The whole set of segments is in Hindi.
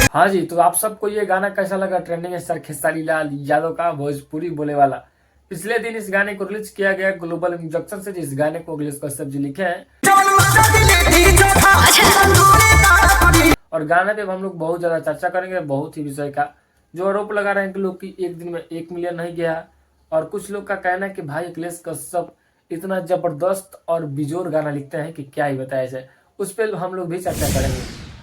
हाँ जी, तो आप सबको ये गाना कैसा लगा? ट्रेंडिंग स्टार खेसारी लाल यादव का भोजपुरी बोले वाला। पिछले दिन इस गाने को रिलीज किया गया ग्लोबल म्यूजिक से, जिस गाने को अखिलेश कश्यप जी लिखे हैं। और गाने पे हम लोग बहुत ज्यादा चर्चा करेंगे, बहुत ही विषय का। जो आरोप लगा रहे हैं कि लोग की एक दिन में 1 मिलियन नहीं गया, और कुछ लोग का कहना है कि भाई अखिलेश कश्यप इतना जबरदस्त और बिजोर गाना लिखते हैं कि क्या ही बताया जाए। उस पर हम लोग भी चर्चा करेंगे।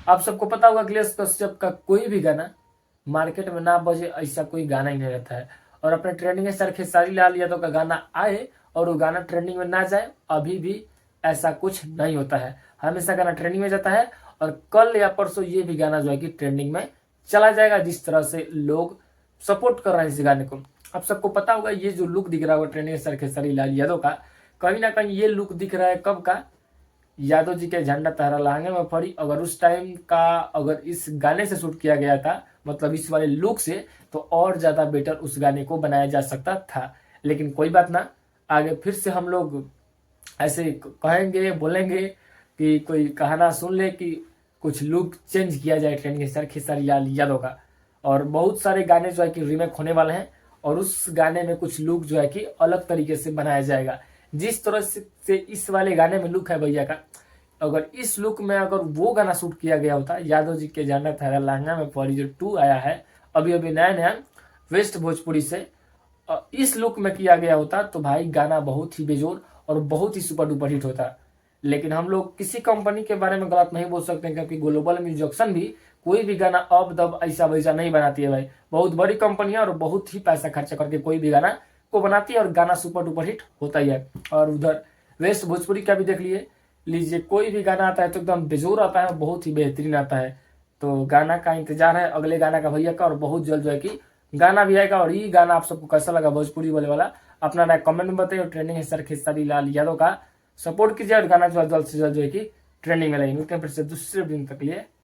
आप सबको पता होगा अखिलेश कश्यप का कोई भी गाना मार्केट में ना बजे ऐसा कोई गाना ही नहीं रहता है। और अपने ट्रेंडिंग स्टार खेसारी लाल यादव का गाना आए और वो गाना ट्रेंडिंग में ना जाए, अभी भी ऐसा कुछ नहीं होता है। हमेशा गाना ट्रेंडिंग में जाता है, और कल या परसों ये भी गाना जो है कि ट्रेंडिंग में चला जाएगा, जिस तरह से लोग सपोर्ट कर रहे हैं इस गाने को। आप सबको पता होगा ये जो लुक दिख रहा होगा ट्रेंडिंग स्टार खेसारी लाल यादव का, कहीं ना कहीं ये लुक दिख रहा है कब का? यादव जी के झंडा तहरा लहंगे में पड़ी। अगर उस टाइम का अगर इस गाने से शूट किया गया था, मतलब इस वाले लुक से, तो और ज्यादा बेटर उस गाने को बनाया जा सकता था। लेकिन कोई बात ना, आगे फिर से हम लोग ऐसे कहेंगे, बोलेंगे कि कोई कहना सुन ले कि कुछ लुक चेंज किया जाए ट्रेंडिंग स्टार खेसारी लाल यादव का। और बहुत सारे गाने जो है कि रीमेक होने वाले हैं, और उस गाने में कुछ लुक जो है कि अलग तरीके से बनाया जाएगा। जिस तरह से इस वाले गाने में लुक है भैया का, अगर इस लुक में अगर वो गाना शूट किया गया होता, यादव जी के झंडा तहरा लहंगा में पड़ी जो 2 आया है अभी अभी नया नया वेस्ट भोजपुरी से, इस लुक में किया गया होता, तो भाई गाना बहुत ही बेजोर और बहुत ही सुपर डुपर हिट होता। लेकिन हम लोग किसी कंपनी के बारे में गलत नहीं बोल सकते, क्योंकि ग्लोबल म्यूजिक भी कोई भी गाना अब दब ऐसा वैसा नहीं बनाती है भाई। बहुत बड़ी कंपनियां और बहुत ही पैसा खर्चा करके कोई भी गाना को बनाती है, और गाना सुपर डुपर हिट होता ही है। और उधर वेस्ट भोजपुरी का भी देख लीजिए, कोई भी गाना आता है तो एकदम बेजोर आता है, बहुत ही बेहतरीन आता है। तो गाना का इंतजार है अगले गाना का भैया का, और बहुत जल्द जो है कि गाना भी आएगा। और ये गाना आप सबको कैसा लगा भोजपुरी बोले वाला, अपना राय कमेंट में बताइए। ट्रेंडिंग स्टार खेसारी लाल यादव का सपोर्ट कीजिए, और गाना जो जल्द से जल्द जो है कि ट्रेंडिंग में लाइए। मिलते हैं फिर से दूसरे दिन तक लिए।